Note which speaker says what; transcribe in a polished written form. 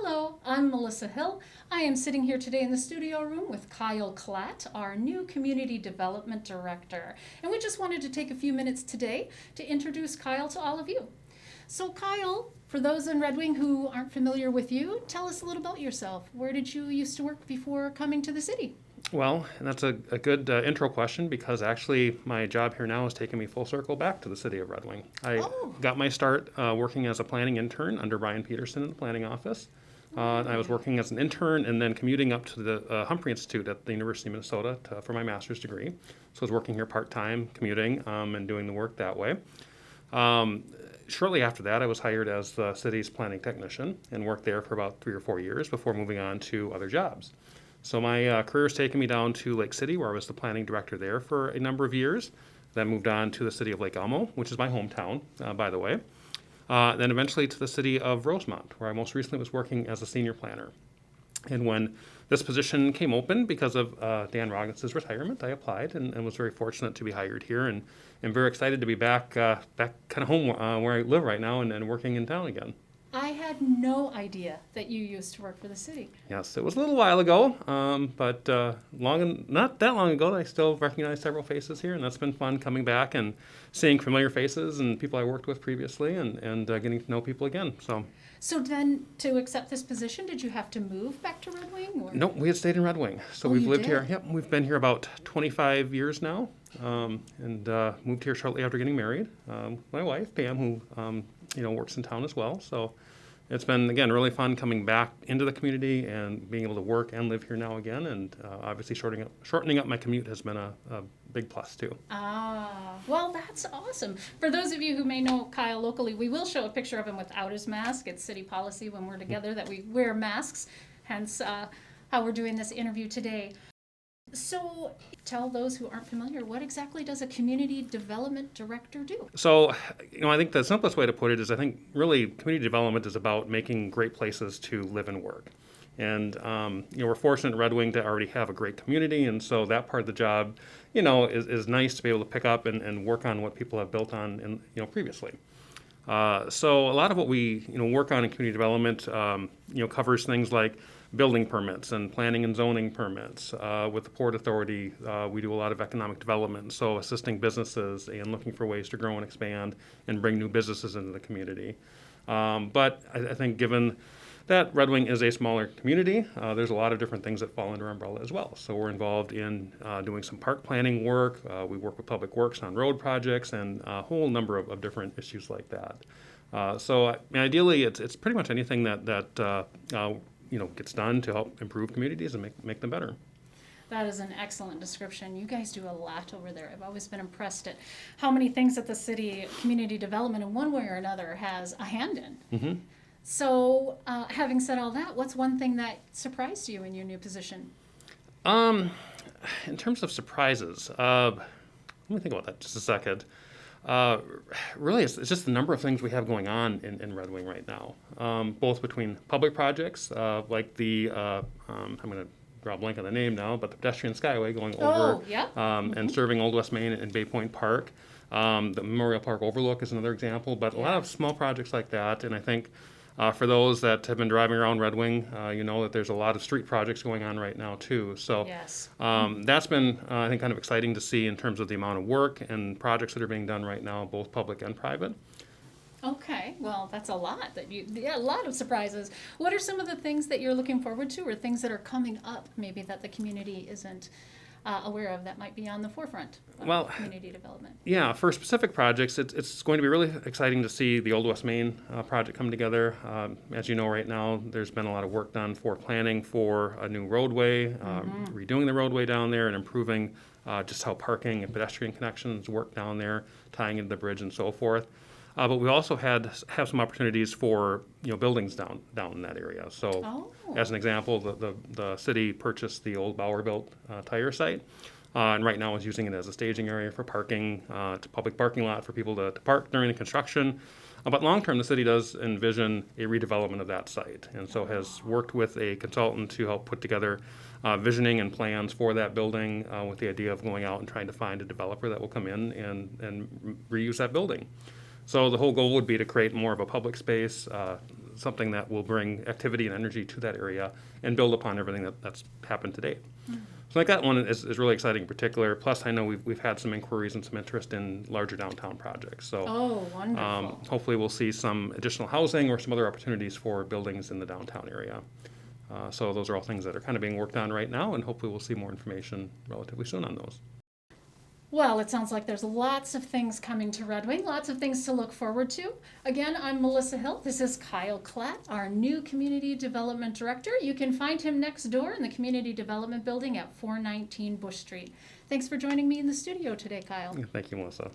Speaker 1: Hello, I'm Melissa Hill. I am sitting here today in the studio room with Kyle Klatt, our new Community Development Director. And we just wanted to take a few minutes today to introduce Kyle to all of you. So Kyle, for those in Red Wing who aren't familiar with you, tell us a little about yourself. Where did you used to work before coming to the city?
Speaker 2: Well, and that's a good intro question because actually my job here now has taken me full circle back to the city of Red Wing. I got my start working as a planning intern under Brian Peterson in the planning office. I was working as an intern and then commuting up to the Humphrey Institute at the University of Minnesota for my master's degree. So I was working here part-time, commuting, and doing the work that way. Shortly after that, I was hired as the city's planning technician and worked there for about 3 or 4 years before moving on to other jobs. So my career has taken me down to Lake City, where I was the planning director there for a number of years. Then moved on to the city of Lake Elmo, which is my hometown, by the way. Then eventually to the city of Rosemont, where I most recently was working as a senior planner. And when this position came open because of Dan Roggins' retirement, I applied and was very fortunate to be hired here. And I'm very excited to be back kind of home where I live right now and working in town again.
Speaker 1: I had no idea that you used to work for the city.
Speaker 2: Yes, it was a little while ago, but not that long ago, I still recognize several faces here, and that's been fun coming back and seeing familiar faces and people I worked with previously and getting to know people again.
Speaker 1: So then, to accept this position, did you have to move back to Red Wing? Or?
Speaker 2: No, we had stayed in Red Wing. So we've lived here. Yep, we've been here about 25 years now, and moved here shortly after getting married. My wife, Pam, who works in town as well. So it's been, again, really fun coming back into the community and being able to work and live here now again. And obviously shortening up my commute has been a big plus too.
Speaker 1: Well, that's awesome. For those of you who may know Kyle locally, we will show a picture of him without his mask. It's city policy when we're together that we wear masks, hence how we're doing this interview today. So tell those who aren't familiar, what exactly does a community development director do?
Speaker 2: So, I think the simplest way to put it is I think really community development is about making great places to live and work. And, we're fortunate in Red Wing to already have a great community, and so that part of the job, is nice to be able to pick up and work on what people have built on, previously. So a lot of what we, work on in community development, covers things like building permits and planning and zoning permits. With the Port Authority, we do a lot of economic development, so assisting businesses and looking for ways to grow and expand and bring new businesses into the community. But I think given that Red Wing is a smaller community, there's a lot of different things that fall under umbrella as well. So we're involved in doing some park planning work. We work with Public Works on road projects and a whole number of different issues like that. So ideally, it's pretty much anything that gets done to help improve communities and make them better.
Speaker 1: That is an excellent description. You guys do a lot over there. I've always been impressed at how many things that the city community development in one way or another has a hand in.
Speaker 2: Mm-hmm.
Speaker 1: So having said all that, what's one thing that surprised you in your new position?
Speaker 2: In terms of surprises, let me think about that just a second. Really, it's just the number of things we have going on in Red Wing right now, both between public projects like the, I'm going to draw a blank on the name now, but the pedestrian skyway going over and serving Old West Main and Bay Point Park. The Memorial Park Overlook is another example, but a lot of small projects like that. And I think for those that have been driving around Red Wing, that there's a lot of street projects going on right now too. So that's been, I think, kind of exciting to see in terms of the amount of work and projects that are being done right now, both public and private.
Speaker 1: Okay, well, that's a lot. A lot of surprises. What are some of the things that you're looking forward to, or things that are coming up, maybe that the community isn't aware of that might be on the forefront of community development? Yeah,
Speaker 2: for specific projects, it's going to be really exciting to see the Old West Main project come together. As you know, right now, there's been a lot of work done for planning for a new roadway, redoing the roadway down there and improving just how parking and pedestrian connections work down there, tying into the bridge and so forth. But we also have some opportunities for buildings down in that area. So, as an example, the city purchased the old Bauer-built tire site, and right now is using it as a staging area for parking. It's a public parking lot for people to park during the construction. But long term, the city does envision a redevelopment of that site, and so has worked with a consultant to help put together visioning and plans for that building, with the idea of going out and trying to find a developer that will come in and reuse that building. So the whole goal would be to create more of a public space, something that will bring activity and energy to that area and build upon everything that's happened to date. So I think that one is really exciting in particular. Plus, I know we've had some inquiries and some interest in larger downtown projects. So
Speaker 1: wonderful.
Speaker 2: hopefully we'll see some additional housing or some other opportunities for buildings in the downtown area. So those are all things that are kind of being worked on right now, and hopefully we'll see more information relatively soon on those.
Speaker 1: Well, it sounds like there's lots of things coming to Red Wing, lots of things to look forward to. Again, I'm Melissa Hill. This is Kyle Klatt, our new Community Development Director. You can find him next door in the Community Development Building at 419 Bush Street. Thanks for joining me in the studio today, Kyle.
Speaker 2: Thank you, Melissa.